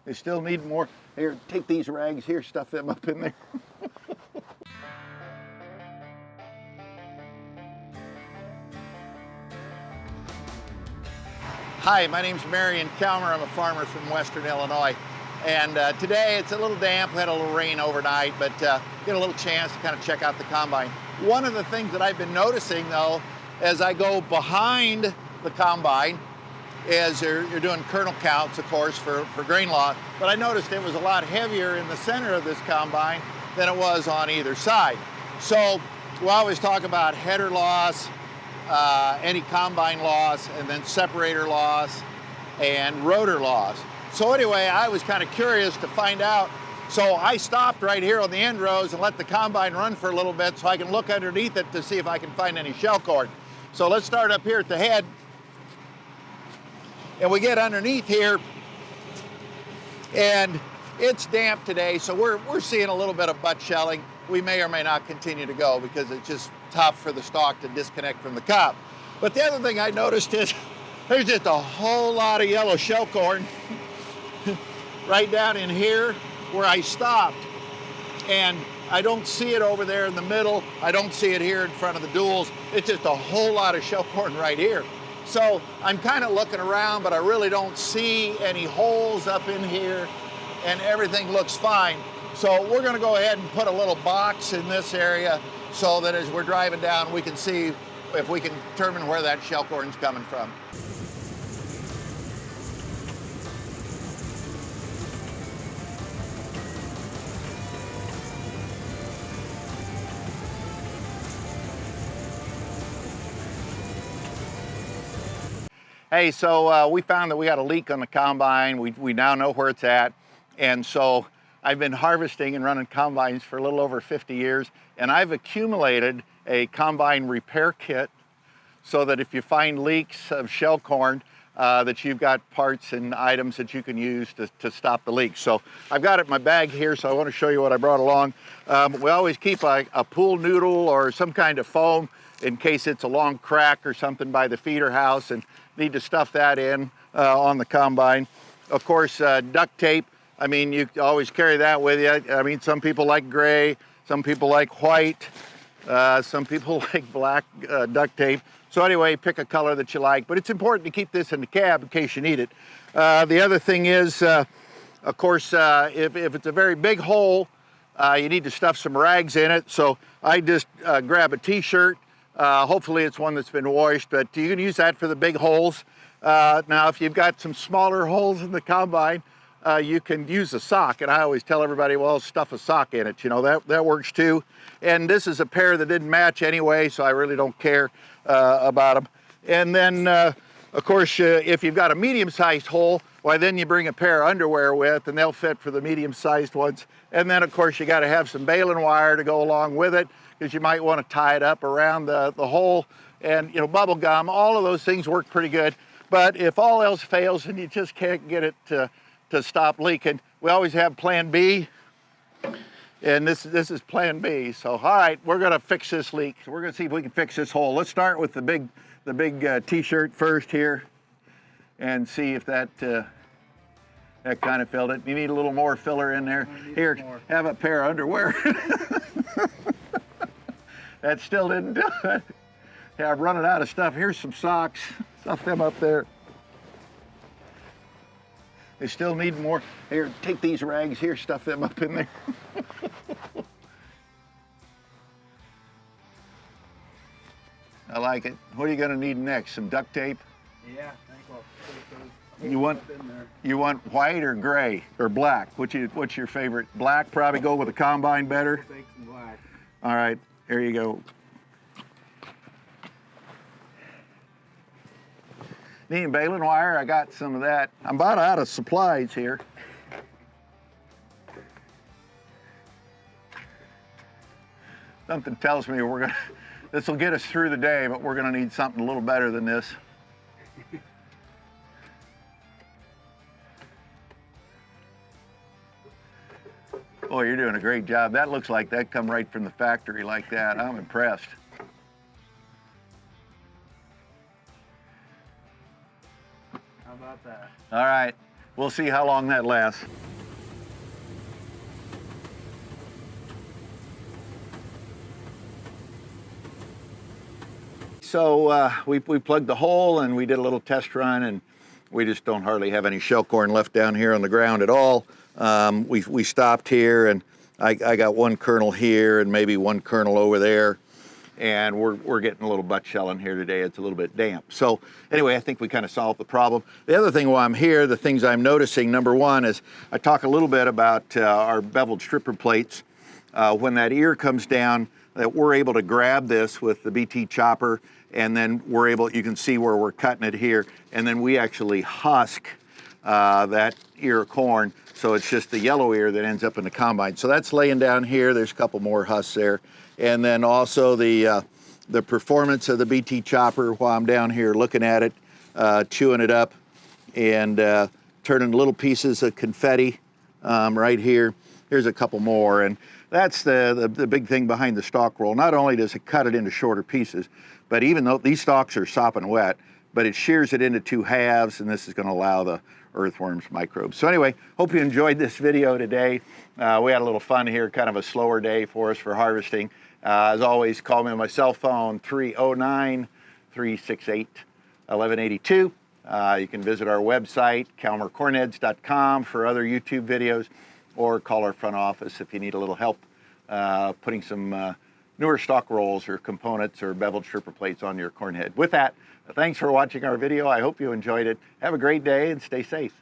They still need more. Here, take these rags here, stuff them up in there. Hi, my name's Marion. I'm a farmer from Western Illinois. And today it's a little damp. We had a little rain overnight, but get a little chance to kind of check out the combine. One of the things that I've been noticing though, as I go behind the combine, is you're doing kernel counts, of course, for grain loss, but I noticed it was a lot heavier in the center of this combine than it was on either side. So we always talk about header loss, any combine loss, and then separator loss and rotor loss. So anyway, I was kind of curious to find out. So I stopped right here on the end rows and let the combine run for a little bit so I can look underneath it to see if I can find any shell cord. So let's start up here at the head. And we get underneath here, and it's damp today, so we're seeing a little bit of butt shelling. We may or may not continue to go because it's just tough for the stalk to disconnect from the cob. But the other thing I noticed is there's just a whole lot of yellow shell corn right down in here where I stopped. And I don't see it over there in the middle. I don't see it here in front of the duals. It's just a whole lot of shell corn right here. So I'm kind of looking around, but I really don't see any holes up in here, and everything looks fine. So we're gonna go ahead and put a little box in this area so that as we're driving down, we can see if we can determine where that shell corn's coming from. Hey, so we found that we had a leak on the combine. We now know where it's at. And so I've been harvesting and running combines for a little over 50 years, and I've accumulated a combine repair kit so that if you find leaks of shell corn, that you've got parts and items that you can use to stop the leak. So I've got it in my bag here, so I want to show you what I brought along. We always keep a pool noodle or some kind of foam in case it's a long crack or something by the feeder house and need to stuff that in on the combine. Of course, duct tape. I mean, you always carry that with you. I mean, some people like gray, some people like white, some people like black duct tape. So anyway, pick a color that you like, but it's important to keep this in the cab in case you need it. The other thing is, of course, if it's a very big hole, you need to stuff some rags in it. So I just grab a t-shirt. Hopefully it's one that's been washed, but you can use that for the big holes. Now, if you've got some smaller holes in the combine, you can use a sock, and I always tell everybody, well, stuff a sock in it, you know, that works too. And this is a pair that didn't match anyway, so I really don't care about them. And then, of course, if you've got a medium-sized hole, why then you bring a pair of underwear with, and they'll fit for the medium-sized ones. And then, of course, you got to have some baling wire to go along with it, because you might want to tie it up around the hole, and you know, bubble gum. All of those things work pretty good. But if all else fails and you just can't get it to stop leaking, we always have plan B, and this is plan B. So all right, we're going to fix this leak. So we're going to see if we can fix this hole. Let's start with the big t-shirt first here and see if that kind of filled it. You need a little more filler in there. Here, have a pair of underwear. That still didn't do it. Yeah, I'm running out of stuff. Here's some socks. Stuff them up there. They still need more. Here, take these rags here, stuff them up in there. I like it. What are you going to need next? Some duct tape? Yeah, I think I'll put those You want white or gray or black? What's your favorite? Black, probably go with a combine better. Take some black. All right, there you go. Need baling wire? I got some of that. I'm about out of supplies here. Something tells me this will get us through the day, but we're gonna need something a little better than this. Oh, you're doing a great job. That looks like that come right from the factory like that. I'm impressed. How about that? All right. We'll see how long that lasts. So we plugged the hole and we did a little test run, and we just don't hardly have any shell corn left down here on the ground at all. We stopped here, and I got one kernel here and maybe one kernel over there, and we're getting a little butt shell in here today. It's a little bit damp. So anyway, I think we kind of solved the problem. The other thing while I'm here, the things I'm noticing, number one is I talk a little bit about our beveled stripper plates. When that ear comes down, that we're able to grab this with the BT chopper, and then you can see where we're cutting it here, and then we actually husk that ear of corn, so it's just the yellow ear that ends up in the combine. So that's laying down here. There's a couple more husks there. And then also the performance of the BT chopper while I'm down here looking at it, chewing it up, and turning little pieces of confetti right here. Here's a couple more, and that's the big thing behind the stalk roll. Not only does it cut it into shorter pieces, but even though these stalks are sopping wet, but it shears it into two halves, and this is going to allow the earthworms microbes. So anyway, hope you enjoyed this video today. We had a little fun here, kind of a slower day for us for harvesting. As always, call me on my cell phone, 309-368-1182. You can visit our website, calmercornheads.com, for other YouTube videos, or call our front office if you need a little help putting some newer stalk rolls or components or beveled stripper plates on your corn head. With that, thanks for watching our video. I hope you enjoyed it. Have a great day and stay safe.